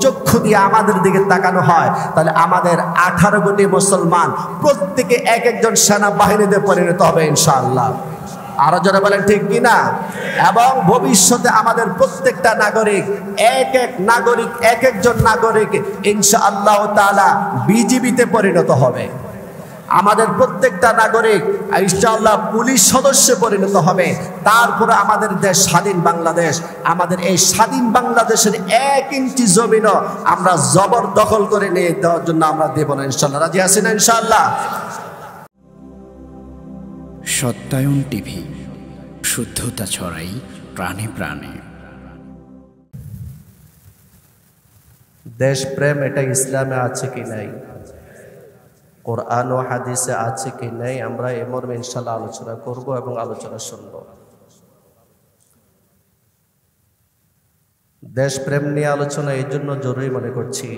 চক্ষু দিয়ে আমাদের দিকে তাকানো হয়, তাহলে আমাদের 18 কোটি মুসলমান প্রত্যেকে এক একজন সেনাবাহিনীতে পরিণত হবে ইনশাআল্লাহ। আরো যারা বলেন ঠিক কিনা? এবং ভবিষ্যতে আমাদের প্রত্যেকটা নাগরিক এক একজন নাগরিক ইনশাআল্লাহ তাআলা বিজিবিতে পরিণত হবে। আমাদের প্রত্যেকটা নাগরিক ইনশাআল্লাহ পুলিশ সদস্যে পরিণত হবে। তারপরে আমাদের দেশ স্বাধীন বাংলাদেশ, আমাদের এই স্বাধীন বাংলাদেশের 1 ইঞ্চি জমিনও আমরা জবরদখল করে নিয়ে দেওয়ার জন্য আমরা দেব না ইনশাআল্লাহ। রাজি আছেন ইনশাআল্লাহ? সত্যায়ন টিভি, শুদ্ধতা ছড়াই প্রাণে প্রাণে। দেশপ্রেম এটা ইসলামে আছে কি নাই, কোরআন ও হাদিসে আছে কি নাই, আমরা এ মর্মে ইনশাআল্লাহ আলোচনা করব এবং আলোচনা শুনব। দেশপ্রেম নিয়ে আলোচনা এই জন্য জরুরি মনে করছি,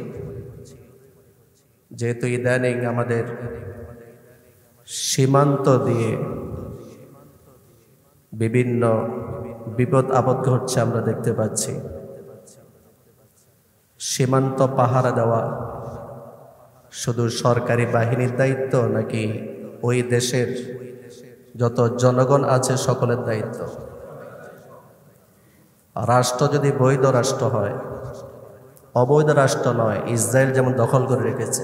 যেহেতু ইদানিং আমাদের সীমান্ত দিয়ে বিভিন্ন বিপদ আপদ ঘটছে আমরা দেখতে পাচ্ছি। সীমান্ত পাহারা দেওয়া শুধু সরকারি বাহিনীর দায়িত্ব নাকি ওই দেশের যত জনগণ আছে সকলের দায়িত্ব? রাষ্ট্র যদি বৈধ রাষ্ট্র হয়, অবৈধ রাষ্ট্র নয়, ইসরায়েল যেমন দখল করে রেখেছে,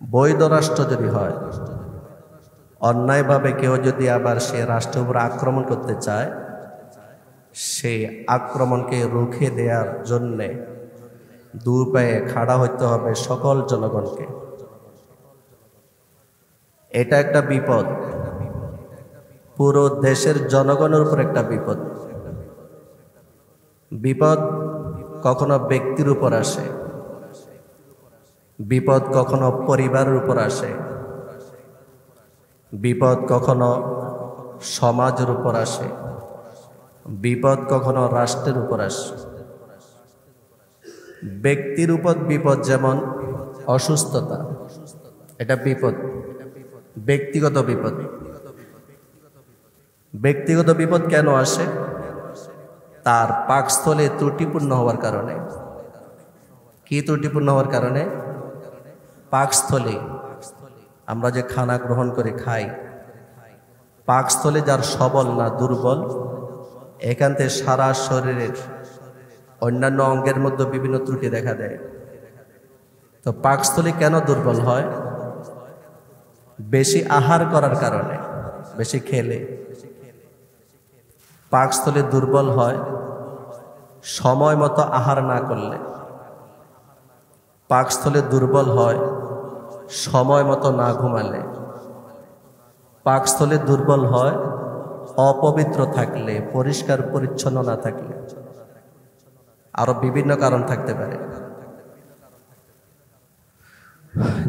বৈধ রাষ্ট্র যদি হয়, অন্যায়ভাবে কেউ যদি আবার সে রাষ্ট্রের উপর আক্রমণ করতে চায়, সেই আক্রমণকে রুখে দেওয়ার জন্যে দুই পায়ে খাড়া হইতে হবে সকল জনগণকে। এটা একটা বিপদ, পুরো দেশের জনগণের উপর একটা বিপদ। বিপদ কখনো ব্যক্তির উপর আসে, বিপদ কখনো পরিবারের উপর আসে, বিপদ কখনো সমাজের উপর আসে, বিপদ কখনো রাষ্ট্রের উপর আসে। ব্যক্তির উপর বিপদ, যেমন অসুস্থতা, এটা বিপদ, ব্যক্তিগত বিপদ। ব্যক্তিগত বিপদ কেন আসে? তার পাকস্থলে ত্রুটিপূর্ণ হওয়ার কারণে। কি ত্রুটিপূর্ণ হওয়ার কারণে? পাকস্থলে আমরা যে খানা গ্রহণ করে খাই, পাকস্থলে যার সবল না দুর্বল, এখান থেকে সারা শরীরের অন্যান্য অঙ্গের মধ্যে বিভিন্ন ত্রুটি দেখা দেয়। তো পাকস্থলী কেন দুর্বল হয়? বেশি আহার করার কারণে, বেশি খেলে পাকস্থলী দুর্বল হয়। সময় মতো আহার না করলে পাকস্থলী দুর্বল হয়। সময় মতো না ঘুমালে পাকস্থলী দুর্বল হয়। অপবিত্র থাকলে, পরিষ্কার পরিচ্ছন্ন না থাকলে, আরো বিভিন্ন কারণ থাকতে পারে।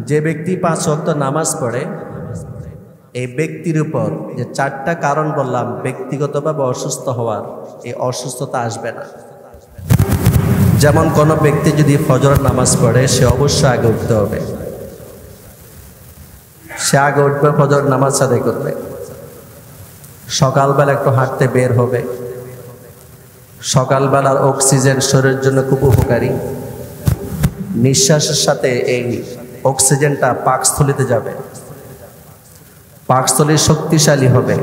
যে ব্যক্তি 5 ওয়াক্ত নামাজ পড়ে, এই ব্যক্তির উপর যে 4টা কারণ বললাম ব্যক্তিগতভাবে অসুস্থ হওয়ার, এই অসুস্থতা আসবে না। যেমন কোনো ব্যক্তি যদি ফজর নামাজ পড়ে, সে অবশ্যই আগে উঠতে হবে। সে আগে উঠবে, ফজর নামাজ আদায় করবে, সকালবেলা একটু হাঁটতে বের হবে। সকালবেলার অক্সিজেন শরীরের জন্য খুব উপকারী। নিঃশ্বাসের সাথে এই অক্সিজেনটা পাকস্থলীতে যাবে, পাকস্থলী শক্তিশালী হবে,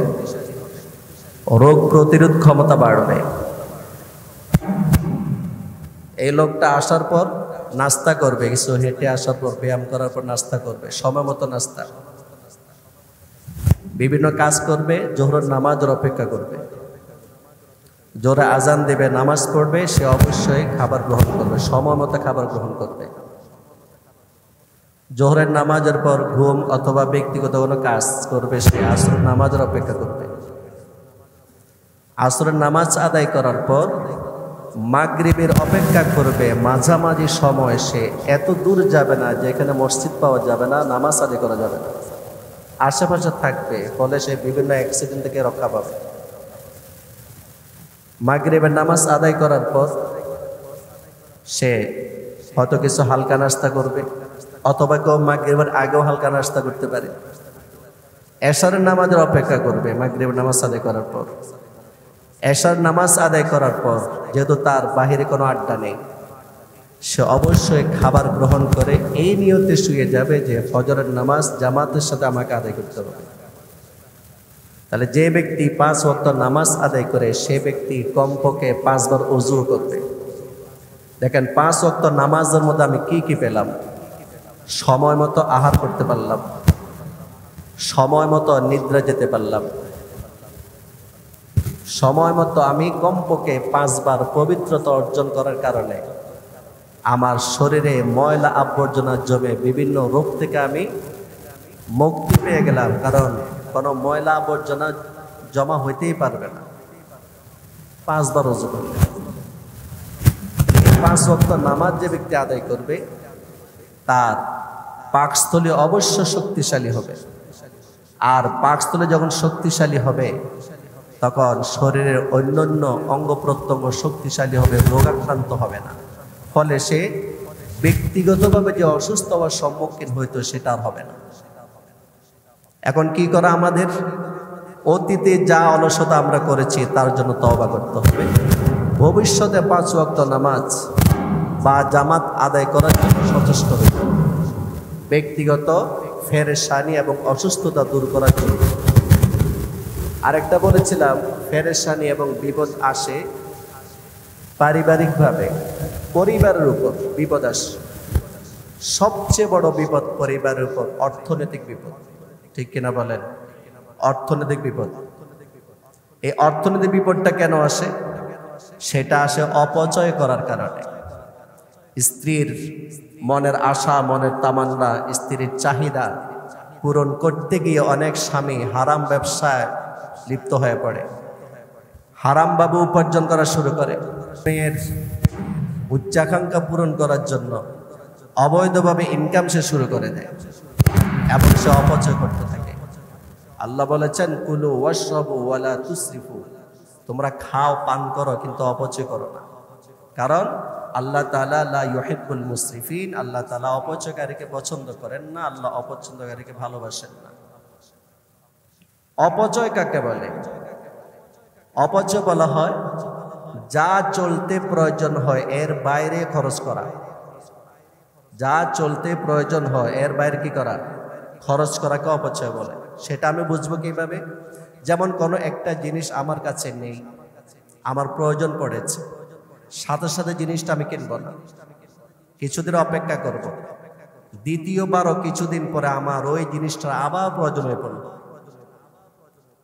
রোগ প্রতিরোধ ক্ষমতা বাড়বে। এই লোকটা আসার পর নাস্তা করবে, কিছু হেঁটে আসার পর ব্যায়াম করার পর নাস্তা করবে, সময় মতো নাস্তা, বিভিন্ন কাজ করবে, জোহরের নামাজের অপেক্ষা করবে। জোরে আজান দেবে, নামাজ পড়বে, সে অবশ্যই খাবার গ্রহণ করবে, সময় মতো খাবার গ্রহণ করবে। জোহরের নামাজের পর ঘুম অথবা ব্যক্তিগত কোনো কাজ করবে, সে আসরের নামাজের অপেক্ষা করবে। আসরের নামাজ আদায় করার পর মাগরিবের অপেক্ষা করবে। মাঝামাঝি সময় সে এত দূর যাবে না যেখানে মসজিদ পাওয়া যাবে না, নামাজ আদায় করা যাবে না, আশেপাশে থাকবে, ফলে সে বিভিন্ন অ্যাক্সিডেন্ট থেকে রক্ষা পাবে। মাগরিবের নামাজ আদায় করার পর সে হয়তো কিছু হালকা নাস্তা করবে, অথবা কেউ মাগরিবের আগেও হালকা নাস্তা করতে পারে। এশারের নামাজের অপেক্ষা করবে মাগরিবের নামাজ আদায় করার পর। এশার নামাজ আদায় করার পর যেহেতু তার বাহিরে কোনো আড্ডা নেই, সে অবশ্যই খাবার গ্রহণ করে এই নিয়তে শুয়ে যাবে যে ফজরের নামাজ জামাতের সাথে আমাকে আদায় করতে হবে। তাহলে যে ব্যক্তি 5 ওয়াক্ত নামাজ আদায় করে সে ব্যক্তি কমপক্ষে 5 বার ওযু করবে। দেখেন 5 ওয়াক্ত নামাজের মধ্যে আমি কি কি পেলাম? সময় মতো আহার করতে পারলাম, সময় মতো নিদ্রা যেতে পারলাম, সময় মতো আমি কমপক্ষে 5 বার পবিত্রতা অর্জন করার কারণে আমার শরীরে ময়লা আবর্জনা জমে বিভিন্ন রোগ থেকে আমি মুক্তি পেয়ে গেলাম, কারণ কোনো ময়লা আবর্জনা জমা হইতেই পারবে না 5 বার ওযু করলে। 5 ওয়াক্ত নামাজ যে ব্যক্তি আদায় করবে তার পাকস্থলী অবশ্য শক্তিশালী হবে, আর পাকস্থলী যখন শক্তিশালী হবে তখন শরীরের অন্যান্য অঙ্গ প্রত্যঙ্গ শক্তিশালী হবে, রোগাক্রান্ত হবে না, ফলে সে ব্যক্তিগতভাবে যে অসুস্থ হওয়ার সম্মুখীন হইতো সেটা আর হবে না। এখন কি করা আমাদের? অতীতে যা অলসতা আমরা করেছি তার জন্য তওবা করতে হবে। ভবিষ্যতে 5 ওয়াক্ত নামাজ বা জামাত আদায় করার জন্য সচেষ্ট হইতে হবে, ব্যক্তিগত পেরেশানি এবং অসুস্থতা দূর করার জন্য। আরেকটা বলেছিলাম, পেরেশানি এবং বিপদ আসে পারিবারিকভাবে, পরিবারের উপর বিপদ আসে। সবচেয়ে বড় বিপদ পরিবারের উপর অর্থনৈতিক বিপদ, ঠিক কিনা বলেন? অর্থনৈতিক বিপদ। এই অর্থনৈতিক বিপদটা কেন আসে? সেটা আসে অপচয় করার কারণে। স্ত্রীর মনের আশা, মনের তামান্না, স্ত্রীর চাহিদা পূরণ করতে গিয়ে অনেক স্বামী হারাম ব্যবসায় লিপ্ত হয়ে পড়ে, হারাম ভাবে উপার্জন করা শুরু করে। মেয়ের উচ্চাকাঙ্ক্ষা পূরণ করার জন্য অবৈধভাবে ইনকাম সে শুরু করে দেয় এবং সে অপচয় করতে থাকে। আল্লাহ বলেছেন, কুলু ওয়াশরাবু ওয়ালা তুসরিফু, তোমরা খাও পান করো কিন্তু অপচয় করো না, কারণ আল্লাহ তাআলা লা ইউহিব্বুল মুসরিফিন, আল্লাহ তাআলা অপচয়কারীকে পছন্দ করেন না, আল্লাহ অপছন্দকারীকে ভালোবাসেন না। অপচয় কাকে বলে? অপচয় বলা হয় যা চলতে প্রয়োজন হয় এর বাইরে খরচ করা। যা চলতে প্রয়োজন হয় এর বাইরে কি করা? খরচ করাকে অপচয় বলে। সেটা আমি বুঝবো কিভাবে? যেমন কোনো একটা জিনিস আমার কাছে নেই, আমার প্রয়োজন পড়েছে, সাথে সাথে জিনিসটা আমি কিনবো না, কিছুদিন অপেক্ষা করব, দ্বিতীয়বারও কিছুদিন পরে আমার ওই জিনিসটা আবার প্রয়োজন হয়ে পড়ল,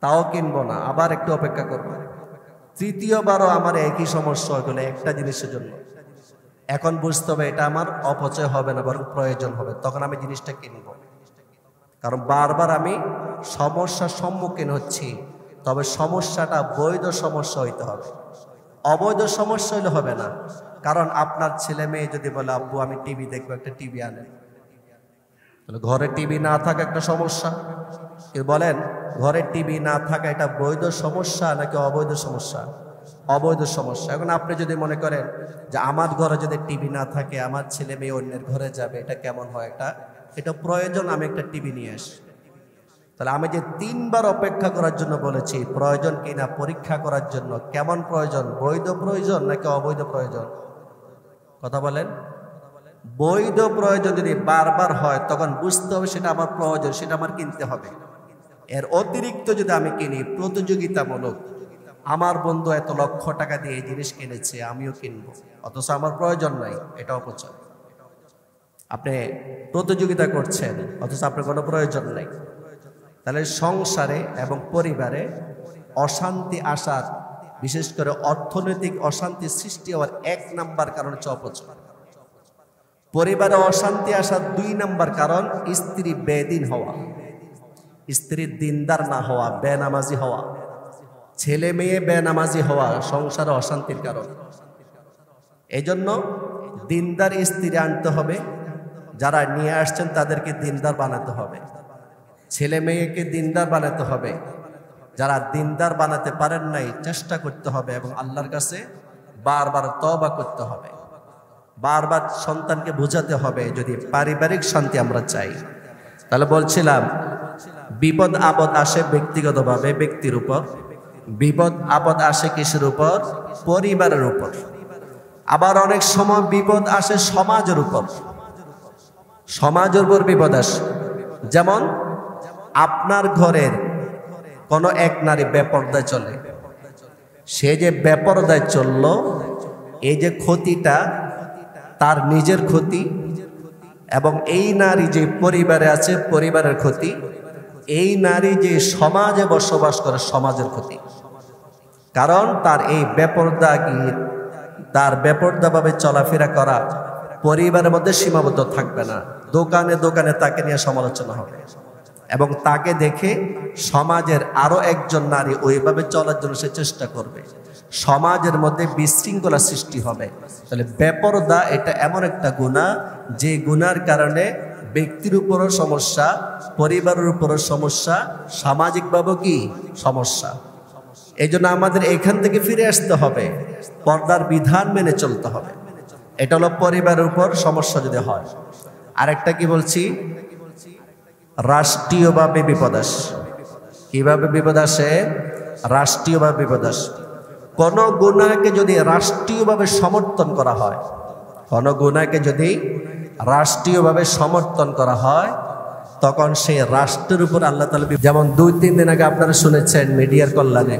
তাও কিনবো না, আবার একটু অপেক্ষা করব, তৃতীয়বারও আমার একই সমস্যা হয়ে গেল একটা জিনিসের জন্য। এখন বুঝতে হবে এটা আমার অপচয় হবে না, বরং প্রয়োজন হবে, তখন আমি জিনিসটা কিনবো। কারণ বারবার আমি সমস্যার সম্মুখীন হচ্ছি, তবে সমস্যাটা বৈধ সমস্যা হইতে হবে, অবৈধ সমস্যা হইলে হবে না। কারণ আপনার ছেলে মেয়ে যদি বলে আব্বু আমি টিভি দেখবো, একটা টিভি আনেন, তাহলে ঘরে টিভি না থাকা একটা সমস্যা। বলেন ঘরে টিভি না থাকা এটা বৈধ সমস্যা নাকি অবৈধ সমস্যা? অবৈধ সমস্যা। এখন আপনি যদি মনে করেন যে আমার ঘরে যদি টিভি না থাকে আমার ছেলে মেয়ে অন্যের ঘরে যাবে, এটা কেমন হয়? এটা প্রয়োজন, আমি একটা টিভি নিয়ে আসি। তাহলে আমি যে 3 বার অপেক্ষা করার জন্য বলেছি, প্রয়োজন কিনা পরীক্ষা করার জন্য, কেমন প্রয়োজন? বৈধ প্রয়োজন নাকি অবৈধ প্রয়োজন? কথা বলেন। বৈধ প্রয়োজন যদি বারবার হয় তখন বুঝতে হবে সেটা আমার প্রয়োজন, সেটা আমার কিনতে হবে। এর অতিরিক্ত যদি আমি কিনি প্রতিযোগিতামূলক, আমার বন্ধু এত লক্ষ টাকা দিয়ে এই জিনিস কিনেছে আমিও কিনবো, অথচ আমার প্রয়োজন নাই, এটা অপচয়। আপনি প্রতিযোগিতা করছেন অথচ আপনার কোনো প্রয়োজন নাই। তাহলে সংসারে এবং পরিবারে অশান্তি আসার, বিশেষ করে অর্থনৈতিক অশান্তি সৃষ্টি হওয়ার 1 নাম্বার কারণ হচ্ছে অপচয়। পরিবারে অশান্তি আসার 2 নাম্বার কারণ স্ত্রী বেদিন হওয়া, স্ত্রীর দিনদার না হওয়া, বেনামাজি হওয়া, ছেলে মেয়ে বেনামাজি হওয়া সংসারে অশান্তির কারণ। এজন্য দিনদার স্ত্রী আনতে হবে, যারা নিয়ে আসছেন তাদেরকে দিনদার বানাতে হবে, ছেলে মেয়েকে দিনদার বানাতে হবে, যারা দিনদার বানাতে পারেন নাই চেষ্টা করতে হবে এবং আল্লাহর কাছে বারবার তওবা করতে হবে, বারবার সন্তানকে বোঝাতে হবে যদি পারিবারিক শান্তি আমরা চাই। তাহলে বলছিলাম বিপদ আপদ আসে ব্যক্তিগতভাবে ব্যক্তির উপর, বিপদ আপদ আসে কিসের উপর? পরিবারের উপর। আবার অনেক সময় বিপদ আসে সমাজের উপর, সমাজের উপর বিপদ আসে। যেমন আপনার ঘরের কোনো এক নারী বেপরদায় চলে, সে যে বেপরদায় চলল, এই যে ক্ষতিটা তার নিজের ক্ষতি, এবং এই নারী যে পরিবারে আছে পরিবারের ক্ষতি, এই নারী যে সমাজে বসবাস করে সমাজের ক্ষতি। কারণ তার এই তার বেপরদাভাবে চলাফেরা করা পরিবারের মধ্যে সীমাবদ্ধ থাকবে না, দোকানে দোকানে তাকে নিয়ে সমালোচনা হবে, এবং তাকে দেখে সমাজের আরো একজন নারী ওইভাবে চলার জন্য সে চেষ্টা করবে, সমাজের মধ্যে বিশৃঙ্খলা সৃষ্টি হবে। তাহলে বেপরদা এটা এমন একটা গুনাহ, যে গুনার কারণে ব্যক্তির উপরও সমস্যা, পরিবারের উপরও সমস্যা, সামাজিকভাবেও কি সমস্যা। এই জন্য আমাদের এখান থেকে ফিরে আসতে হবে, পর্দার বিধান মেনে চলতে হবে। এটা হলো পরিবারের উপর সমস্যা যদি হয়। আরেকটা কি বলছি? রাষ্ট্রীয়ভাবে বিপদ আসে। কিভাবে বিপদ আসে? রাষ্ট্রীয়ভাবে বিপদ আসে। কোন গুনাহকে যদি রাষ্ট্রীয়ভাবে সমর্থন করা হয়, কোন গুনাহকে যদি রাষ্ট্রীয়ভাবে সমর্থন করা হয়, তখন সেই রাষ্ট্রের উপর আল্লাহ তাআলা, যেমন 2-3 দিন আগে আপনারা শুনেছেন মিডিয়ার কল্যাণে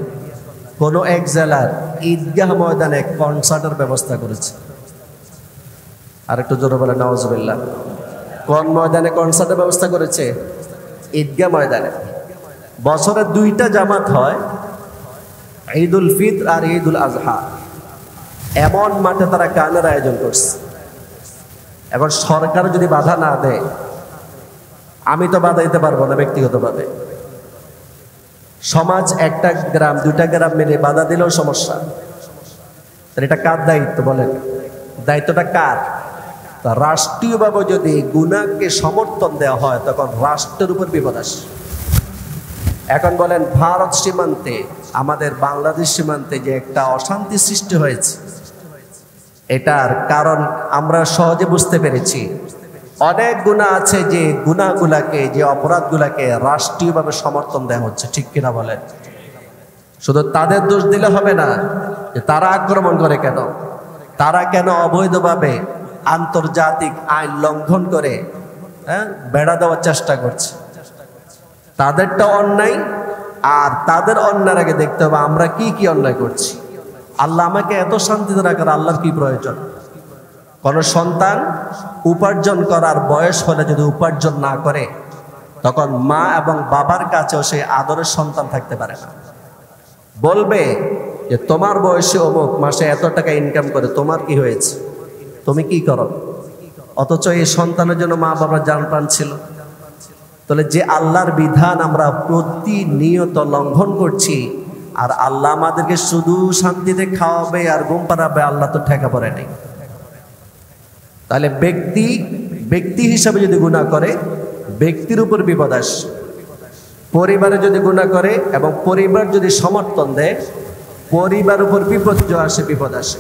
কোন এক জেলার ঈদগাহ ময়দানে কনসার্টের ব্যবস্থা করেছে। আর একটু জোরে বলে নাউজুবিল্লাহ। কোন ময়দানে কনসার্টের ব্যবস্থা করেছে? ঈদগাহ ময়দানে। বছরে 2টা জামাত হয়, ঈদুল ফিতর আর ঈদুল আজহা। এমন মাঠে তারা গানের আয়োজন করছে। এখন সরকার যদি বাধা না দেয়, আমি তো বাধা দিতে পারবো না ব্যক্তিগতভাবে, সমাজ একটা গ্রাম 2টা গ্রাম মিলে বাধা দিলেও সমস্যা। এটা কার দায়িত্ব বলেন? দায়িত্বটা কার? রাষ্ট্রীয়ভাবে যদি গুনাহকে সমর্থন দেওয়া হয়, তখন রাষ্ট্রের উপর বিপদ আসে। এখন বলেন, ভারত সীমান্তে, আমাদের বাংলাদেশ সীমান্তে যে একটা অশান্তি সৃষ্টি হয়েছে, এটার কারণ আমরা সহজে বুঝতে পেরেছি। অনেক গুনাহ আছে যে গুনাহগুলাকে, যে অপরাধগুলাকে রাষ্ট্রীয়ভাবে সমর্থন দেওয়া হচ্ছে, ঠিক কিনা বলেন? শুধু তাদের দোষ দিলে হবে না যে তারা আক্রমণ করে কেন, তারা কেন অবৈধভাবে আন্তর্জাতিক আইন লঙ্ঘন করে বেড়া দেওয়ার চেষ্টা করছে। তাদেরটা অন্যায়, আর তাদের অন্যায়ের আগে দেখতে হবে আমরা কি কি অন্যায় করছি। আল্লাহ আমাকে এত শান্তিতে রাখার আল্লাহর কি প্রয়োজন? কোন সন্তান উপার্জন করার বয়স হলে যদি উপার্জন না করে, তখন মা এবং বাবার কাছেও সেই আদরের সন্তান থাকতে পারে না। বলবে যে তোমার বয়সে অমুক মাসে এত টাকা ইনকাম করে, তোমার কি হয়েছে, তুমি কি করো? অথচ এই সন্তানের জন্য মা বাবার জান প্রাণ ছিল। তাহলে যে আল্লাহর বিধান আমরা প্রতিনিয়ত লঙ্ঘন করছি, আর আল্লাহ আমাদেরকে শুধু শান্তিতে খাওয়াবে আর ঘুম পাড়াবে, আল্লাহ তো ঠেকা পড়ে নেই। তাহলে ব্যক্তি হিসাবে যদি গুনাহ করে, ব্যক্তির উপর বিপদ আসে। পরিবারে যদি গুনাহ করে এবং পরিবার যদি সমর্থন দেয়, পরিবার উপর বিপর্যয় আসে, বিপদ আসে।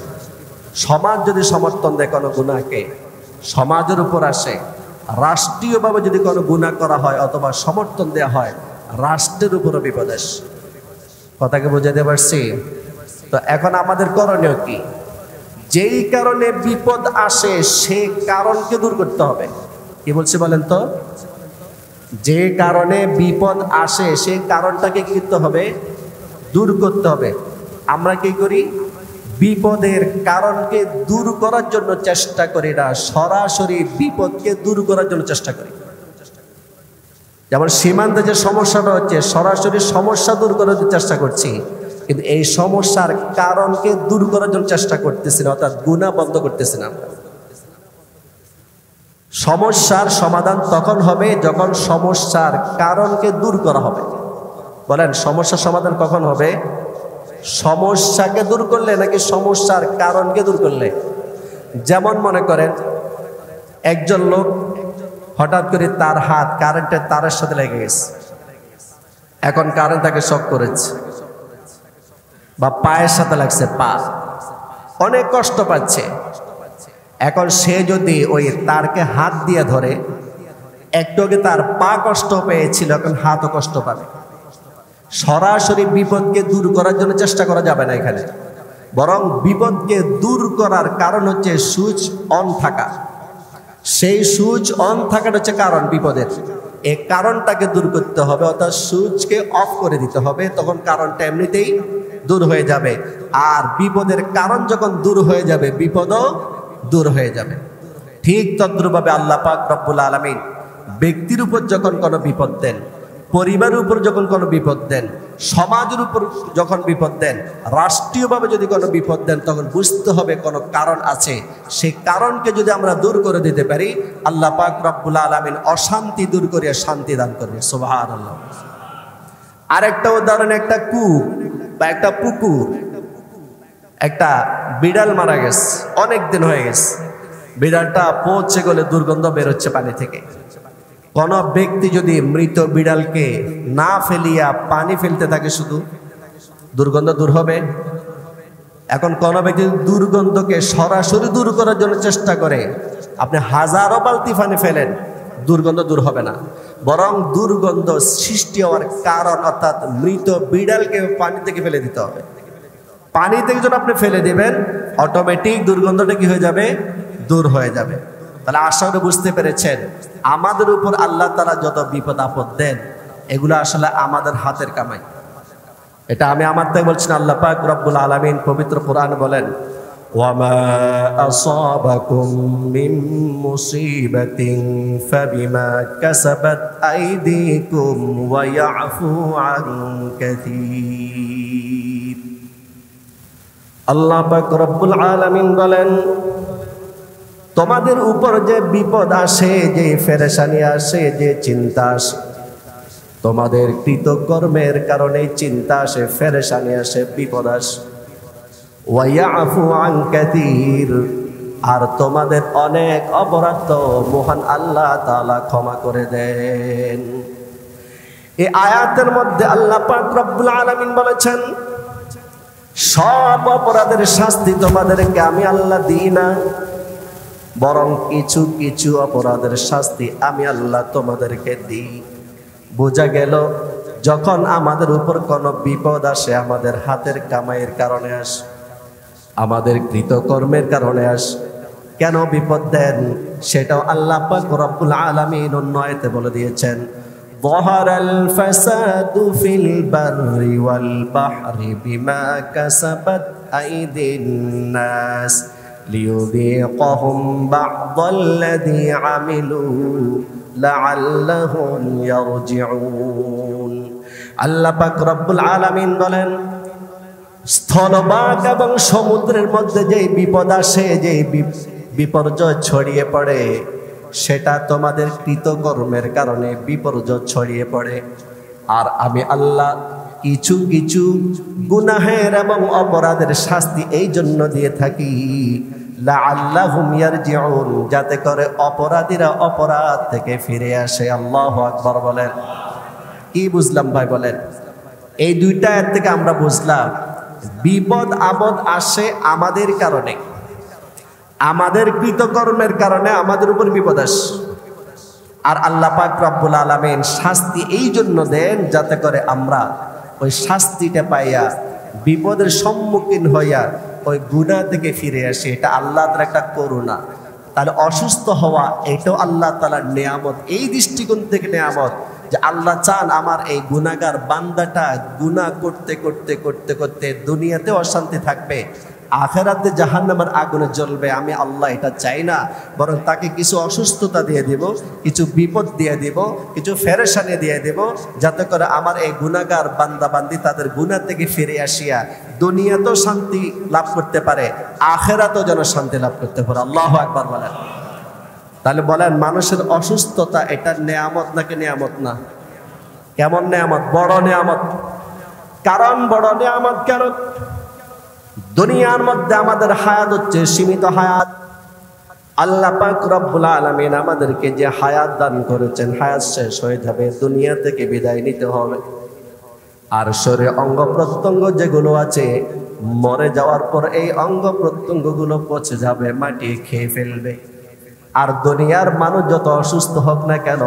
সমাজ যদি সমর্থন দেয় কোনো গুনাহকে, সমাজের উপর আসে। রাষ্ট্রীয়ভাবে যদি কোনো গুনাহ করা হয় অথবা সমর্থন দেওয়া হয়, রাষ্ট্রের উপরও বিপদ আসে। কথাকে বুঝাতে পারছি? তো এখন আমাদের করণীয় কি? যেই কারণে বিপদ আসে সে কারণকে দূর করতে হবে। কি বলছি বলেন তো? যে কারণে বিপদ আসে সেই কারণটাকে কি করতে হবে? দূর করতে হবে। আমরা কি করি? বিপদের কারণকে দূর করার জন্য চেষ্টা করি না, সরাসরি বিপদকে দূর করার জন্য চেষ্টা করি। যেমন সীমান্তে যে সমস্যাটা হচ্ছে, সরাসরি সমস্যা দূর করার চেষ্টা করছি, কিন্তু এই সমস্যার কারণকে দূর করার জন্য চেষ্টা করতেছি না, অর্থাৎ গুনাহ বন্ধ করতেছি না। সমস্যার সমাধান তখন হবে যখন সমস্যার কারণকে দূর করা হবে। বলেন, সমস্যার সমাধান কখন হবে? সমস্যাকে দূর করলে নাকি সমস্যার কারণকে দূর করলে? যেমন মনে করেন একজন লোক হঠাৎ করে তার হাত কারেন্টের তারের সাথে লেগে গেছে, এখন কারেন্ট তাকে শক করেছে, বা পায়ের সাথে লাগছে, পা অনেক কষ্ট পাচ্ছে। এখন সে যদি ওই তারকে হাত দিয়ে ধরে, একটু আগে তার পা কষ্ট পেয়েছিল, এখন হাতও কষ্ট পাবে। সরাসরি বিপদকে দূর করার জন্য চেষ্টা করা যাবে না এখানে, বরং বিপদকে দূর করার কারণ হচ্ছে সুইচ অন থাকা। সেই সুইচ অন থাকাটা হচ্ছে কারণ বিপদের। এই কারণটাকে দূর করতে হবে, অর্থাৎ সুইচকে অফ করে দিতে হবে, তখন কারণটা এমনিতেই দূর হয়ে যাবে। আর বিপদের কারণ যখন দূর হয়ে যাবে, বিপদও দূর হয়ে যাবে। ঠিক তদ্রূপভাবে আল্লাহ পাক রব্বুল আলামিন ব্যক্তির উপর যখন কোনো বিপদ দেন, পরিবারের উপর যখন কোনো বিপদ দেন, সমাজের উপর যখন বিপদ দেন, রাষ্ট্রীয়ভাবে যদি কোনো বিপদ দেন, তখন বুঝতে হবে কোনো কারণ আছে। সেই কারণকে যদি আমরা দূর করে দিতে পারি, আল্লাহ পাক রব্বুল আলামিন অশান্তি দূর করিয়া শান্তি দান করবে। সুবহানাল্লাহ। আরেকটা উদাহরণ, একটা কূপ বা একটা পুকুর, একটা বিড়াল মারা গেছে, অনেক দিন হয়ে গেছে, বিড়ালটা পচে গেলে দুর্গন্ধ বেরোচ্ছে পানি থেকে। কোন ব্যক্তি যদি মৃত বিড়ালকে না ফেলিয়া পানি ফেলতে থাকে, শুধু দুর্গন্ধ দূর হবে? এখন কোন ব্যক্তি দুর্গন্ধকে সরাসরি দূর করার জন্য চেষ্টা করে, আপনি হাজারো বালতি পানি ফেলেন, দুর্গন্ধ দূর হবে না, বরং দুর্গন্ধ সৃষ্টি হওয়ার কারণ, অর্থাৎ মৃত বিড়ালকে পানি থেকে ফেলে দিতে হবে। পানি থেকে যখন আপনি ফেলে দিবেন, অটোমেটিক দুর্গন্ধটা কি হয়ে যাবে? দূর হয়ে যাবে। তাহলে আশা করে বুঝতে পেরেছেন, আমাদের উপর আল্লাহ তাআলা যত বিপদ আপদ দেন, এগুলো আসলে আমাদের হাতের কামাই। এটা আমি আমার থেকে বলছি না, আল্লাহ পাক রব্বুল আলামিন পবিত্র কোরআন বলেন, ওয়ামা আসাবাকুম মিন মুসিবাতিন ফাবিমা কাসাবাত আইদিকুম ওয়া ইয়াফু আন কাসীর। আল্লাহ পাক রব্বুল আলামিন বলেন, তোমাদের উপর যে বিপদ আসে, যে পেরেশানি আসে, যে চিন্তা আসে, তোমাদের কৃতকর্মের কারণে চিন্তা আসে, পেরেশানি আসে, বিপদ আসে। ওয়া ইয়াফু আন কাসীর, আর তোমাদের অনেক অপরাধ তো মহান আল্লাহ তাআলা ক্ষমা করে দেন। এই আয়াতের মধ্যে আল্লাহ পাক রব্বুল আলামিন বলেছেন, সব অপরাধের শাস্তি তোমাদেরকে আমি আল্লাহ দিই না, বরং কিছু কিছু অপরাধের শাস্তি আমি আল্লাহ তোমাদেরকে দিই। বোঝা গেল, যখন আমাদের উপর কোনো বিপদ আসে, আমাদের হাতের কামাইয়ের কারণে আসে, আমাদের কৃতকর্মের কারণে আসে। কেন বিপদ দেন সেটাও আল্লাহ পাক রব্বুল আলামিন অন্য আয়াতে বলে দিয়েছেন, যাহারাল ফাসাদু ফিল বাররি ওয়াল বাহরি বিমা কাসাবাত আইদিন নাস লিয়ুযীকাহুম বা'দাল্লাযী আমিলু লাআল্লাহুম ইয়ারজিউন। আল্লাহ পাক রব্বুল আলামিন বলেন, স্থলভাগ এবং সমুদ্রের মধ্যে যেই বিপদ আসে, যেই বিপর্যয় ছড়িয়ে পড়ে, সেটা তোমাদের কৃতকর্মের কারণে বিপর্যয় ছড়িয়ে পড়ে। আর আমি আল্লাহ কিছু কিছু গুনাহের এবং অপরাধের শাস্তি এই জন্য দিয়ে থাকি, লাআল্লাহুম ইয়ারজিউন, যাতে করে অপরাধীরা অপরাধ থেকে ফিরে আসে। আল্লাহু আকবার বলেন। কি বুঝলাম ভাই বলেন? এই দুইটা আয়াত থেকে আমরা বুঝলাম, বিপদ আপদ আসে আমাদের কারণে, আমাদের কৃতকর্মের কারণে আমাদের উপর বিপদ আসে। আর আল্লাহ পাক রব্বুল আলামিন শাস্তি এই জন্য দেন, যাতে করে আমরা ওই শাস্তিটা পাইয়া বিপদের সম্মুখীন হইয়া ওই গুনাহ থেকে ফিরে আসি। এটা আল্লাহ তাআলার একটা করুণা। তাহলে অসুস্থ হওয়া এটাও আল্লাহ তাআলার নিয়ামত। এই দৃষ্টিকোণ থেকে নিয়ামত যে আল্লাহ চান আমার এই গুনাহগার বান্দাটা গুনাহ করতে করতে করতে করতে দুনিয়াতে অশান্তি থাকবে, আখিরাতে জাহান্নামের আগুনে জ্বলবে। আমি আল্লাহ এটা চাই না, বরং তাকে কিছু অসুস্থতা দিয়ে দিব, কিছু বিপদ দিয়ে দিব, কিছু পেরেশানি দিয়ে দিব, যাতে করে আমার এই গুনাহগার বান্দা বান্দি তাদের গুনাহ থেকে ফিরে আসিয়া দুনিয়াতেও শান্তি লাভ করতে পারে, আখিরাতেও যেন শান্তি লাভ করতে পারে। আল্লাহু আকবার বলেন। তাহলে বলেন, মানুষের অসুস্থতা এটা নেয়ামত নাকি নেয়ামত না? কেমন নেয়ামত? বড় নেয়ামত। কারণ বড় নেয়ামত কেন? দুনিয়ার মধ্যে আমাদের হায়াত হচ্ছে সীমিত হায়াত। আল্লাহ পাক রব্বুল আলামিন আমাদেরকে যে হায়াত দান করেছেন, হায়াত শেষ হয়ে যাবে, দুনিয়া থেকে বিদায় নিতে হবে। আর শরীরে অঙ্গ প্রত্যঙ্গ যেগুলো আছে, মরে যাওয়ার পর এই অঙ্গ প্রত্যঙ্গগুলো পচে যাবে, মাটি খেয়ে ফেলবে। আর দুনিয়ার মানুষ যত অসুস্থ হোক না কেন,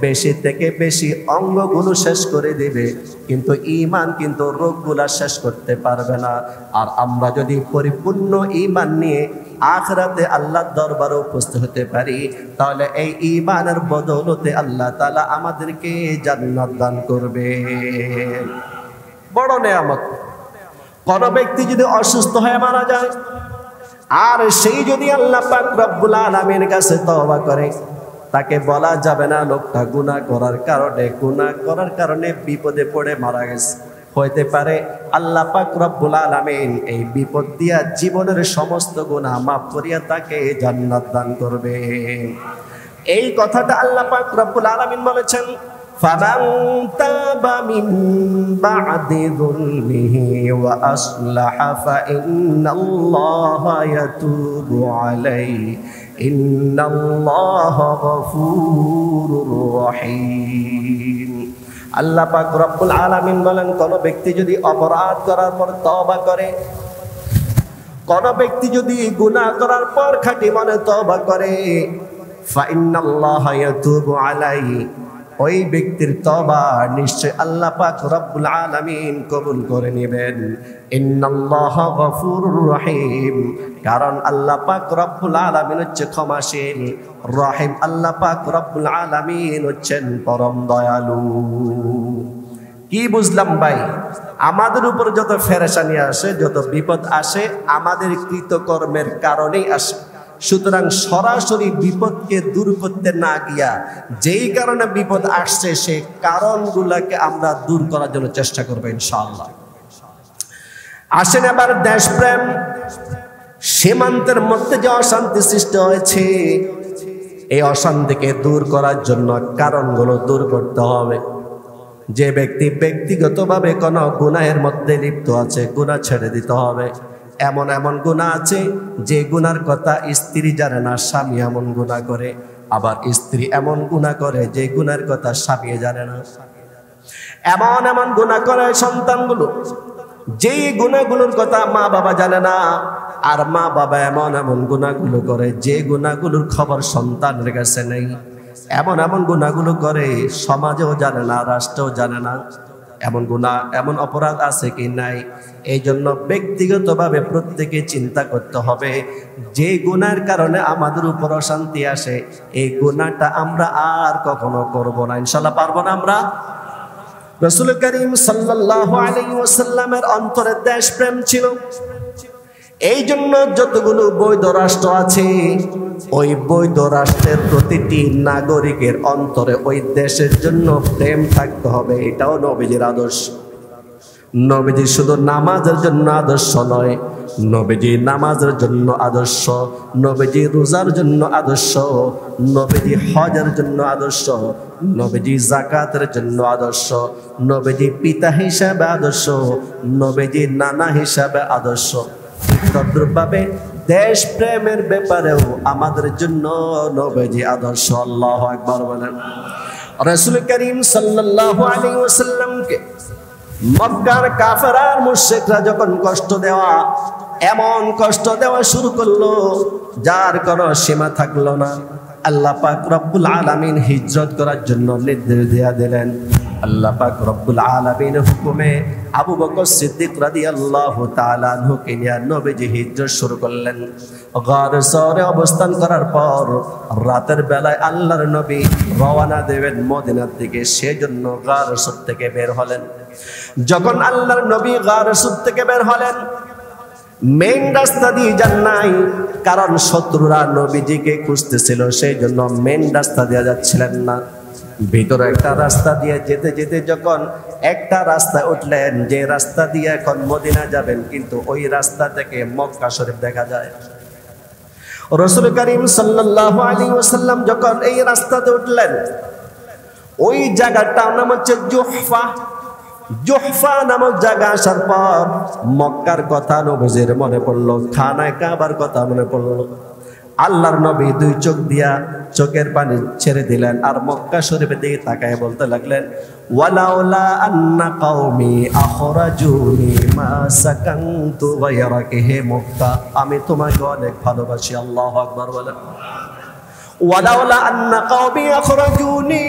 বেশি থেকে বেশি অঙ্গগুলো শেষ করে দেবে, কিন্তু ঈমান কিন্তু রোগগুলা শেষ করতে পারবে না। আর আমরা যদি পরিপূর্ণ ঈমান নিয়ে আখিরাতে আল্লাহর দরবারে উপস্থিত হতে পারি, তাহলে এই ঈমানের বদৌলতে আল্লাহ তাআলা আমাদেরকে জান্নাত দান করবে। বড় নেয়ামত। কোন ব্যক্তি যদি অসুস্থ হয়ে মারা যায়, আর সেই যদি আল্লাহ পাক রব্বুল আলামিনের কাছে তওবা করে, তাকে বলা যাবে না লোকটা গুনাহ করার কারণে বিপদে পড়ে মারা গেছে। হইতে পারে আল্লাহ পাক রব্বুল আলামিন এই বিপদ দিয়া জীবনের সমস্ত গুনাহ মাফ করিয়া তাকে জান্নাত দান করবে। এই কথাটা আল্লাহ পাক রব্বুল আলামিন বলেছেন, ফামান তাবা মিন বা'দি যুলমিহি ওয়া আসলাহা ফাইন্নাল্লাহা ইয়াতুবু আলাইহি ইন্নাল্লাহা গফুরুর রহিম। আল্লাহ পাক রব্বুল আলামিন বলেন, কোন ব্যক্তি যদি অপরাধ করার পর তওবা করে, কোন ব্যক্তি যদি গুনাহ করার পর খাঁটি মনে তওবা করে, ফাইন্নাল্লাহা ইয়াতুবু আলাইহি, ওই ব্যক্তির তওবা নিশ্চয় আল্লাহ পাক রব্বুল আলামিন কবুল করে নেবেন। ইন্নাল্লাহা গফুরুর রহিম, কারণ আল্লাহ পাক রব্বুল আলামিন হচ্ছে ক্ষমাশীল, রহিম আল্লাহ পাক রব্বুল আলামিন হচ্ছেন পরম দয়ালু। কি বুঝলাম ভাই? আমাদের উপর যত পেরেশানি আসে, যত বিপদ আসে, আমাদের কৃতকর্মের কারণেই আসে। সুতরাং সরাসরি বিপদকে দূর করতে না গিয়া যেই কারণে বিপদ আসছে সেই কারণগুলোকে আমরা দূর করার জন্য চেষ্টা করবো ইনশাআল্লাহ। আসেন এবার দেশপ্রেম। সীমান্তের মধ্যে যে অশান্তি সৃষ্টি হয়েছে, এই অশান্তিকে দূর করার জন্য কারণগুলো দূর করতে হবে। যে ব্যক্তি ব্যক্তিগতভাবে কোনো গুনাহের মধ্যে লিপ্ত আছে, গুনাহ ছেড়ে দিতে হবে। এমন এমন গুনাহ আছে যে গুনার কথা স্ত্রী জানে না, স্বামী এমন গুনাহ করে। আবার স্ত্রী এমন গুনাহ করে যে গুনার কথা স্বামী জানে না। এমন এমন গুনাহ করে সন্তানগুলো, যেই গুনাহগুলোর কথা মা বাবা জানে না। আর মা বাবা এমন এমন গুনাহগুলো করে যে গুনাহগুলোর খবর সন্তানের কাছে নেই। এমন এমন গুনাহগুলো করে সমাজেও জানে না, রাষ্ট্রেও জানে না। এমন গুনাহ, এমন অপরাধ আছে কি নাই? এই জন্য ব্যক্তিগতভাবে প্রত্যেকে চিন্তা করতে হবে, যে গুনাহের কারণে আমাদের উপর অশান্তি আসে, এই গুনাহটা আমরা আর কখনো করব না। ইনশাআল্লাহ পারবো না আমরা। রাসূল করিম সাল্লাল্লাহু আলাইহি ওয়াসাল্লামের অন্তরে দেশপ্রেম ছিল। এই জন্য যতগুলো বৈধ রাষ্ট্র আছে, ওই বৈধ রাষ্ট্রের প্রতিটি নাগরিকের অন্তরে ওই দেশের জন্য প্রেম থাকতে হবে। এটাও নবীজির আদর্শ। নবীজি শুধু নামাজের জন্য আদর্শ নয়, নবীজি নামাজের জন্য আদর্শ, নবীজি রোজার জন্য আদর্শ, নবীজি হজের জন্য আদর্শ, নবীজি যাকাতের জন্য আদর্শ, নবীজি পিতা হিসাবে আদর্শ, নবীজি নানা হিসাবে আদর্শ। তদ্রূপভাবে দেশ প্রেমের ব্যাপারেও আমাদের জন্য নবীজি আদর্শ। আল্লাহু আকবার বলেন। রাসূল করিম সাল্লাল্লাহু আলাইহি ওয়াসাল্লামকে মক্কার কাফের আর মুশরিকরা যখন কষ্ট দেওয়া, এমন কষ্ট দেওয়া শুরু করলো যার কোনো সীমা থাকলো না, আল্লাহ পাক রব্বুল আলামিন হিজরত করার জন্য নির্দেশ দিয়ে দিলেন। আল্লাহ পাক রব্বুল আলামিনের হুকুমে আবু বকর সিদ্দিক রাদিয়াল্লাহু তাআলা আনহুকে নিয়ে নবীজি হিজরত শুরু করলেন। গারে সরে অবস্থান করার পর রাতের বেলায় আল্লাহর নবী রওনা দেবেন মদিনার দিকে, সেজন্য গারে সর থেকে বের হলেন। যখন আল্লাহর নবী গারে সর থেকে বের হলেন, মেইন রাস্তা দিয়ে যান নাই, কারণ শত্রুরা নবীজিকে খুঁজতেছিল, সেই জন্য মেইন রাস্তা দিয়ে যাচ্ছিলেন না। ভিতরে একটা রাস্তা দিয়ে যেতে যেতে যখন একটা রাস্তায় উঠলেন, যে রাস্তা দিয়ে এখন মদিনা যাবেন, কিন্তু ওই রাস্তা থেকে মক্কা শরীফ দেখা যায়। রাসূল করিম সাল্লাল্লাহু আলাইহি ওয়াসাল্লাম যখন এই রাস্তাতে উঠলেন, ওই জায়গাটার নাম হচ্ছে জুহফা। জুহফা নামক জায়গা আসার পর মক্কার কথা নবীজির মনে পড়লো, খানায় কাবার কথা মনে পড়লো। আল্লাহর নবী দুই চোখ দিয়া চোখের পানি ছেড়ে দিলেন, আর মক্কা শরীফের দিকে তাকায় বলতে লাগলেন, ওয়ালাউলা আন্না কওমি আখরাজুনি মা সাকানতু গায়রাকা। হে মক্কা, আমি তোমাকে অনেক ভালোবাসি। আল্লাহু আকবার বলেন। ওয়ালাউলা আন্না কওমি আখরাজুনি,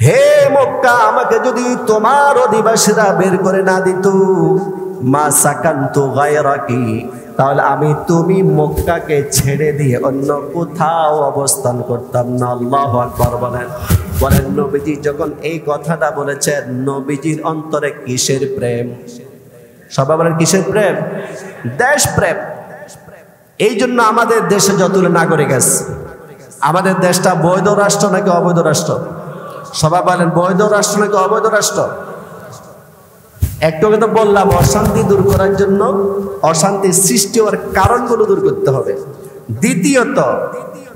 হে মক্কা, আমাকে যদি তোমার অধিবাসীরা বের করে না দিত, মা সাকান্তু গায়রাকি, তাহলে আমি তুমি মক্কাকে ছেড়ে দিয়ে অন্য কোথাও অবস্থান করতাম না। আল্লাহু আকবার বলেন। বলেন নবীজি যখন এই কথাটা বলেছেন, নবীজির অন্তরে কিসের প্রেম? সবাই বলেন কিসের প্রেম? দেশ প্রেম। এই জন্য আমাদের দেশে যতগুলো নাগরিক আছে, আমাদের দেশটা বৈধ রাষ্ট্র নাকি অবৈধ রাষ্ট্র? সবাই বলেন বৈধ রাষ্ট্র নাকি অবৈধ রাষ্ট্র? একটু তো বললাম, অশান্তি দূর করার জন্য অশান্তি সৃষ্টি হওয়ার কারণগুলো দূর করতে হবে। দ্বিতীয়ত,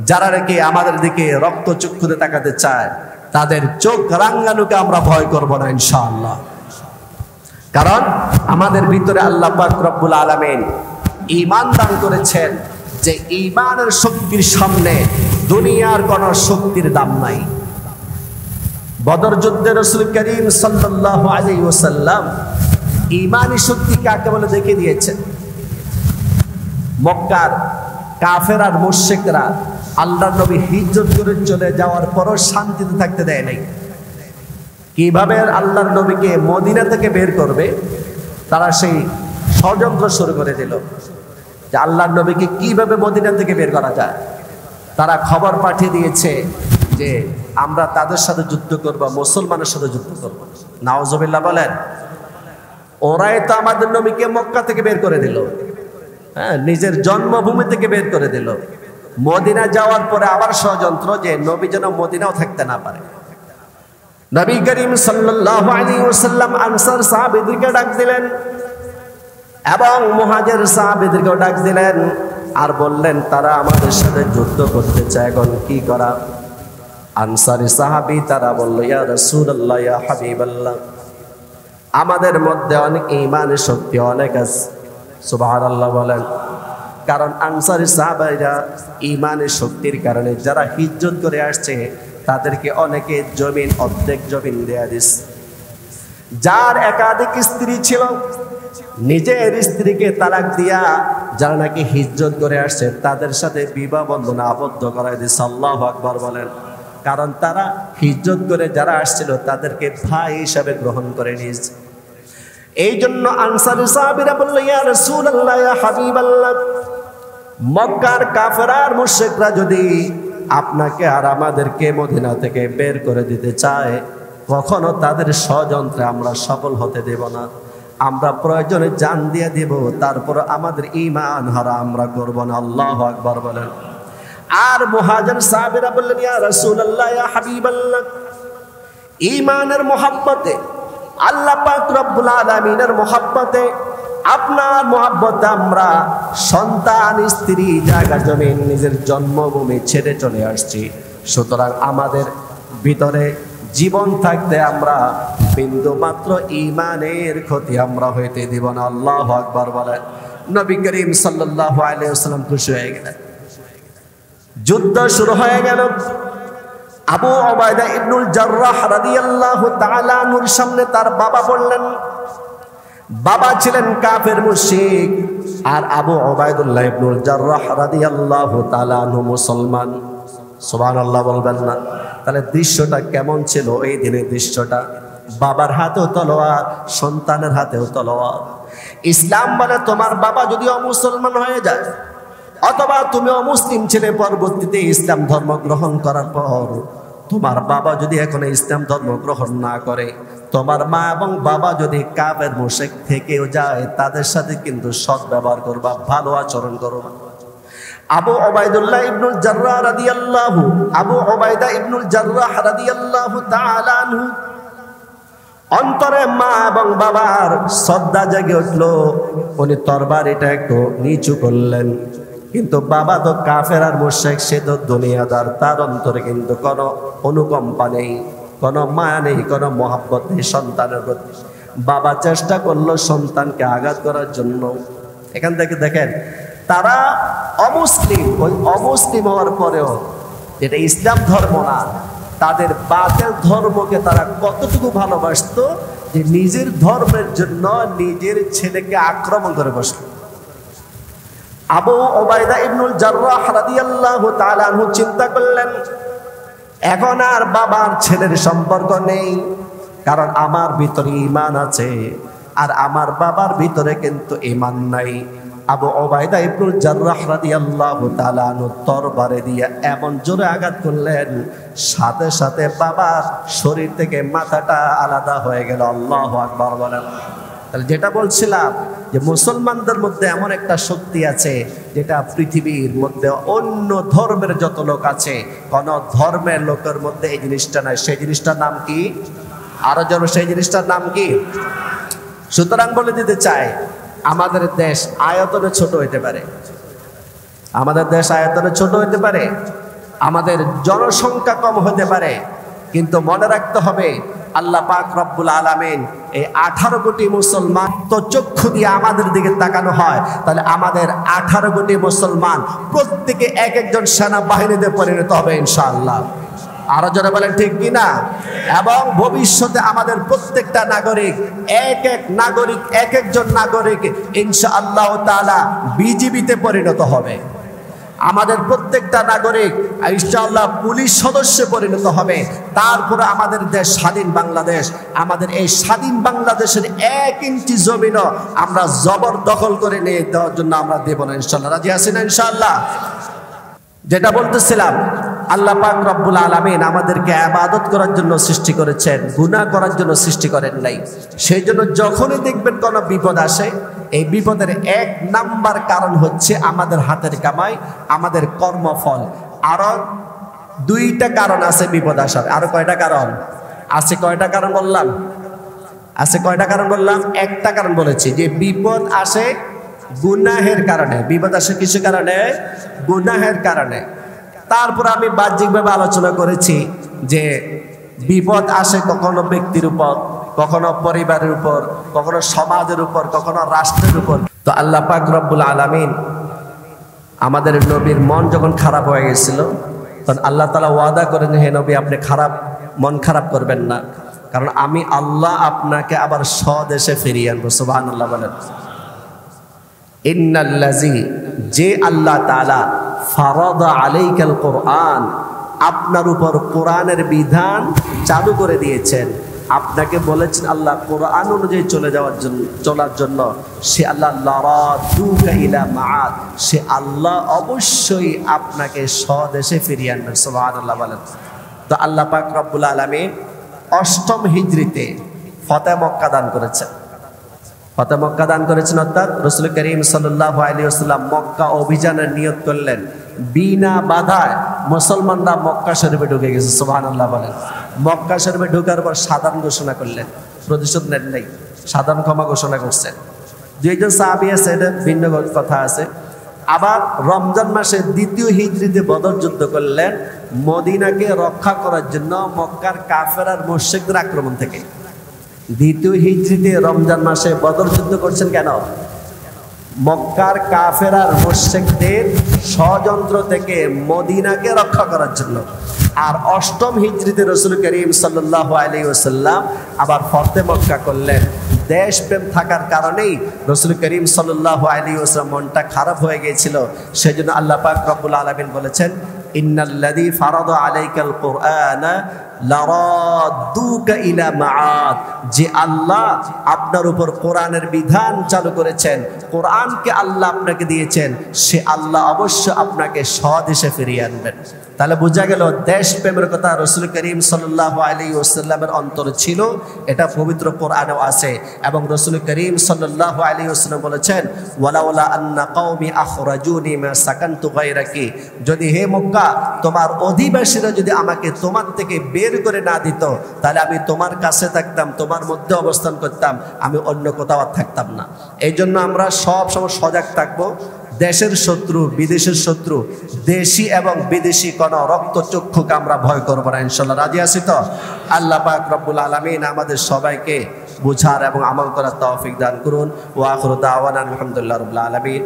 যারা নাকি আমাদের দিকে রক্ত চক্ষুতে তাকাতে চায়, তাদের চোখ রাঙ্গানুকে আমরা ভয় করব না ইনশাআল্লাহ। কারণ আমাদের ভিতরে আল্লাহ পাক রব্বুল আলামিন ঈমান দান করেছেন, যে ঈমানের শক্তির সামনে দুনিয়ার কোন শক্তির দাম নাই। বদর যুদ্ধে রাসূল করিম সাল্লাল্লাহু আলাইহি ওয়াসাল্লাম ঈমানী শক্তি কাকে বলে দেখে দিয়েছেন। মক্কার কাফের আর মুশরিকরা আল্লাহর নবী হিজরত করে চলে যাওয়ার পরও শান্তিতে থাকতে দেয় নাই। কিভাবে আল্লাহর নবীকে মদিনা থেকে বের করবে, তারা সেই ষড়যন্ত্র শুরু করে দিল যে আল্লাহর নবীকে কিভাবে মদিনা থেকে বের করা যায়। তারা খবর পাঠিয়ে দিয়েছে যে আমরা তাদের সাথে যুদ্ধ করব, মুসলমানের সাথে যুদ্ধ করব। নাউজুবিল্লাহ বলেন। ওরাই তো আমাদের নবীকে মক্কা থেকে বের করে দিল, হ্যাঁ, নিজের জন্মভূমি থেকে বের করে দিল। মদিনা যাওয়ার পরে আবার ষড়যন্ত্র যে নবী যেন মদিনাও থাকতে না পারে। নবী করিম সাল্লাল্লাহু আলাইহি ওয়াসাল্লাম আনসার সাহাবীদেরকে ডাক দিলেন এবং মুহাজির সাহাবীদেরকে ডাক দিলেন, আর বললেন তারা আমাদের সাথে যুদ্ধ করতে চায়, এখন কি করা? আনসারী সাহাবী তারা বলল, ইয়া রাসূলুল্লাহ, ইয়া হাবিবাল্লাহ, আমাদের মধ্যে অনেক ঈমানের শক্তি অনেক আছে। সুবহানাল্লাহ বলেন। কারণ আনসারী সাহাবাইরা ঈমানের শক্তির কারণে যারা হিজরত করে আসছে তাদেরকে অনেকে জমিন, অর্ধেক জমিন দেয়া দিছে। যার একাধিক স্ত্রী ছিল, নিজের স্ত্রীকে তালাক দিয়া যারা নাকি হিজরত করে আসছে তাদের সাথে বিবাহ বন্ধনে আবদ্ধ করাই দিছে। আল্লাহু আকবার বলেন। কারণ তারা হিজরত করে যারা আসছিল তাদেরকে ভাই হিসাবে গ্রহণ করে নিয়েছে। এই জন্য আনসারী সাহাবীরা বলল, ইয়া রাসূলুল্লাহ, ইয়া হাবিবাল্লাহ, মক্কার কাফের আর মুশরিকরা যদি আপনাকে আর আমাদেরকে মদিনা থেকে বের করে দিতে চায়, কখনো তাদের ষড়যন্ত্রে আমরা সফল হতে দেব না। আমরা প্রয়োজনে জান দিয়ে দেব, তারপর আমাদের ঈমান হারা আমরা করব না। আল্লাহু আকবার বলেন। আর মুহাজির সাহাবীরা বললেন, ইয়া রাসূলুল্লাহ, ইয়া হাবিবাল্লাহ, ঈমানের মহব্বতে, আল্লাহ পাক রব্বুল আলামিনের মহব্বতে, আপনার মহব্বতে আমরা সন্তান, স্ত্রী, জায়গা জমি, নিজের জন্মভূমি ছেড়ে চলে আসছি। সুতরাং আমাদের ভিতরে জীবন থাকতে আমরা বিন্দু মাত্র ঈমানের ক্ষতি আমরা হইতে দিব না। আল্লাহু আকবার বলেন। নবী করিম সাল্লাল্লাহু আলাইহি ওয়াসাল্লাম খুশি হয়ে গেলেন। যুদ্ধ শুরু হয়ে গেল। আবু উবাইদা ইবনুল জাররাহ রাদিয়াল্লাহু তাআলা আনহুর সামনে তার বাবা বললেন, বাবা ছিলেন কাফের মুশরিক, আর আবু উবাইদুল্লাহ ইবনুল জাররাহ রাদিয়াল্লাহু তাআলা আনহু মুসলমান। সুবহানাল্লাহ বলবেন না? তাহলে দৃশ্যটা কেমন ছিল এই দিনের দৃশ্যটা? বাবার হাতেও তলোয়ার, সন্তানের হাতেও তলোয়ার। ইসলাম বলে তোমার বাবা যদি অমুসলমান হয়ে যায়, অথবা তুমি অমুসলিম ছেলে পরবর্তীতে ইসলাম ধর্ম গ্রহণ করার পর তোমার বাবা যদি এখন ইসলাম ধর্ম গ্রহণ না করে, তোমার মা এবং বাবা যদি কাফের মুশরিক থেকেও যায়, তাদের সাথে কিন্তু সৎ ব্যবহার করবা, ভালো আচরণ করবা। আবু উবাইদুল্লাহ ইবনুল জাররাহ রাদিয়াল্লাহু, আবু উবাইদা ইবনুল জাররাহ রাদিয়াল্লাহু তাআলা আনহু অন্তরে মা এবং বাবার শ্রদ্ধা জেগে উঠল। উনি তরবারিটা একটু নিচু করলেন, কিন্তু বাবা তো কাফের আর মুশরিক, সে তো দুনিয়াদার, তার অন্তরে কিন্তু কোনো অনুকম্পা নেই, কোনো মায়া নেই, কোনো মহব্বত নেই সন্তানের প্রতি। বাবা চেষ্টা করলো সন্তানকে আঘাত করার জন্য। এখান থেকে দেখেন, তারা অমুসলিম, ওই অমুসলিম হওয়ার পরেও যেটা ইসলাম ধর্ম না, তাদের বাতিল ধর্মকে তারা কতটুকু ভালোবাসতো যে নিজের ধর্মের জন্য নিজের ছেলেকে আক্রমণ করে বসলো। আবু উবাইদা ইবনুল জাররাহ রাদিয়াল্লাহু তাআলা আনহু চিন্তা করলেন, এখন আর বাবার ছেলের সম্পর্ক নেই, কারণ আমার ভিতরে ঈমান আছে আর আমার বাবার ভিতরে কিন্তু ঈমান নাই। আবু উবাইদা ইবনুল জাররাহ রাদিয়াল্লাহু তাআলা আনহু তরবারে দিয়ে এমন জোরে আঘাত করলেন, সাথে সাথে বাবার শরীর থেকে মাথাটা আলাদা হয়ে গেল। আল্লাহু আকবার বলেন। তাহলে যেটা বলছিলাম যে মুসলমানদের মধ্যে এমন একটা শক্তি আছে যেটা পৃথিবীর মধ্যে অন্য ধর্মের যত লোক আছে, কোন ধর্মের লোকের মধ্যে এই জিনিসটা নাই। সেই জিনিসটার নাম কি? আরো জন, সেই জিনিসটার নাম কি? সুতরাং বলে দিতে চাই, আমাদের দেশ আয়তনে ছোট হইতে পারে, আমাদের দেশ আয়তনে ছোট হইতে পারে, আমাদের জনসংখ্যা কম হতে পারে, কিন্তু মনে রাখতে হবে আল্লাহ পাক রব্বুল আলামিন এই 18 কোটি মুসলমান তো চক্ষু দিয়ে আমাদের দিকে তাকানো হয়, তাহলে আমাদের 18 কোটি মুসলমান প্রত্যেকে এক একজন সেনাবাহিনীতে পরিণত হবে ইনশাআল্লাহ। আরো যারা বলেন ঠিক কিনা? এবং ভবিষ্যতে আমাদের প্রত্যেকটা নাগরিক এক একজন নাগরিক ইনশাআল্লাহ তাআলা বিজিবিতে পরিণত হবে। আমাদের প্রত্যেকটা নাগরিক ইনশাআল্লাহ পুলিশ সদস্যে পরিণত হবে। তারপরে আমাদের দেশ স্বাধীন বাংলাদেশ, আমাদের এই স্বাধীন বাংলাদেশের 1 ইঞ্চি জমিনও আমরা জবরদখল করে নিয়ে দেওয়ার জন্য আমরা দেব না ইনশাআল্লাহ। রাজি আছেন ইনশাআল্লাহ? যেটা বলতেছিলাম, আল্লাহ পাক রব্বুল আলামিন আমাদেরকে ইবাদত করার জন্য সৃষ্টি করেছেন, গুনাহ করার জন্য সৃষ্টি করেন নাই। সেই জন্য যখনই দেখবেন কোনো বিপদ আসে, এই বিপদের 1 নাম্বার কারণ হচ্ছে আমাদের হাতের কামাই, আমাদের কর্মফল। আরো 2টা কারণ আছে বিপদ আসার। আরো কয়টা কারণ আছে? কয়টা কারণ বললাম? আছে কয়টা কারণ বললাম? 1টা কারণ বলেছি যে বিপদ আসে গুনাহের কারণে। বিপদ আসে কিসের কারণে? গুনাহের কারণে। তারপর আমি বাহ্যিকভাবে আলোচনা করেছি যে বিপদ আসে কখনো ব্যক্তির উপর, কখনো পরিবারের উপর, কখনো সমাজের উপর, কখনো রাষ্ট্রের উপর। তো আল্লাহ পাক রব্বুল আলামিন আমাদের নবীর মন যখন খারাপ হয়ে গেছিল, তখন আল্লাহ তাআলা ওয়াদা করেন, হে নবী আপনি মন খারাপ করবেন না, কারণ আমি আল্লাহ আপনাকে আবার স্বদেশে ফিরিয়ে আনবো। সুবহানাল্লাহ বলেন। ইন্নাল্লাযী, যে আল্লাহ তাআলা ফারাদা আলাইকাল কোরআন, আপনার উপর কোরআনের বিধান চালু করে দিয়েছেন, আপনাকে বলেছেন আল্লাহ কোরআন অনুযায়ী চলার জন্য, সে আল্লাহ লারাদুকা ইলা মাআদ, সে আল্লাহ অবশ্যই আপনাকে স্বদেশে ফিরিয়ে আনবেন। সুবহানাল্লাহ বলেন। তো আল্লাহ পাক রব্বুল আলামিন 8ম হিজরিতে ফতহ মক্কা দান করেছেন। ফতহ মক্কা দান করেছেন অর্থাৎ রাসূল করিম সাল্লাল্লাহু আলাইহি ওয়াসাল্লাম মক্কা অভিযানের নিয়ত করলেন, বিনা বাধায় মুসলমানরা মক্কা শরীফে ঢুকে গেছে। সুবহানাল্লাহ বলেন। মক্কা শরীফে ঢোকার পর সাধারণ ঘোষণা করলেন, প্রতিশোধ নেন নাই, সাধারণ ক্ষমা ঘোষণা করছেন। 2জন সাহাবী আছে, এটা ভিন্ন কথা আছে। আবার রমজান মাসে 2য় হিজরিতে বদর যুদ্ধ করলেন, মদিনাকে রক্ষা করার জন্য মক্কার কাফের আর মুশরিকদের আক্রমণ থেকে। 2য় হিজরিতে রমজান মাসে বদর যুদ্ধ করছেন কেন? মক্কার কাফের আর মুশরিকদের ষড়যন্ত্র থেকে মদিনাকে রক্ষা করার জন্য। আর 8ম হিজরিতে রাসূল করিম সাল্লাল্লাহু আলাইহি ওয়াসাল্লাম আবার ফতহ মক্কা করলেন। দেশপ্রেম থাকার কারণেই রাসূল করিম সাল্লাল্লাহু আলাইহি ওয়াসাল্লাম মনটা খারাপ হয়ে গিয়েছিল। সেজন্য আল্লাহ পাক রব্বুল আলামিন বলেছেন, ইন্নাল্লাযী ফারাদা আলাইকাল কুরআনা লারাদুকা ইলা মাআদ, যে আল্লাহ আপনার উপর কোরআনের বিধান চালু করেছেন, কোরআনকে আল্লাহ আপনাকে দিয়েছেন, সে আল্লাহ অবশ্য আপনাকে স্বদেশে ফিরিয়ে আনবেন। তাহলে বোঝা গেল দেশপ্রেমের কথা রাসূল করিম সাল্লাল্লাহু আলাইহি ওয়াসাল্লামের অন্তরে ছিল, এটা পবিত্র কোরআনেও আছে। এবং রাসূল করিম সাল্লাল্লাহু আলাইহি ওয়াসাল্লাম বলেছেন, ওয়ালাউলা আন্না কওমি আখরাজুনি মা সাকানতু গায়রাকি, যদি হে মক্কা তোমার অধিবাসীরা যদি আমাকে তোমার থেকে বের করে না দিত, তাহলে আমি তোমার কাছে থাকতাম, তোমার মধ্যে অবস্থান করতাম, আমি অন্য কোথাও আর থাকতাম না। এই জন্য আমরা সব সময় সজাগ থাকবো। দেশের শত্রু, বিদেশের শত্রু, দেশি এবং বিদেশি কোন রক্তচক্ষুকে আমরা ভয় করব না ইনশাআল্লাহ। রাজি আছি তো? আল্লাহ পাক রব্বুল আলামিন আমাদের সবাইকে বুঝার এবং আমল করার তৌফিক দান করুন। ওয়া আখিরু দাওয়ানা আলহামদুলিল্লাহি রাব্বিল আলামিন।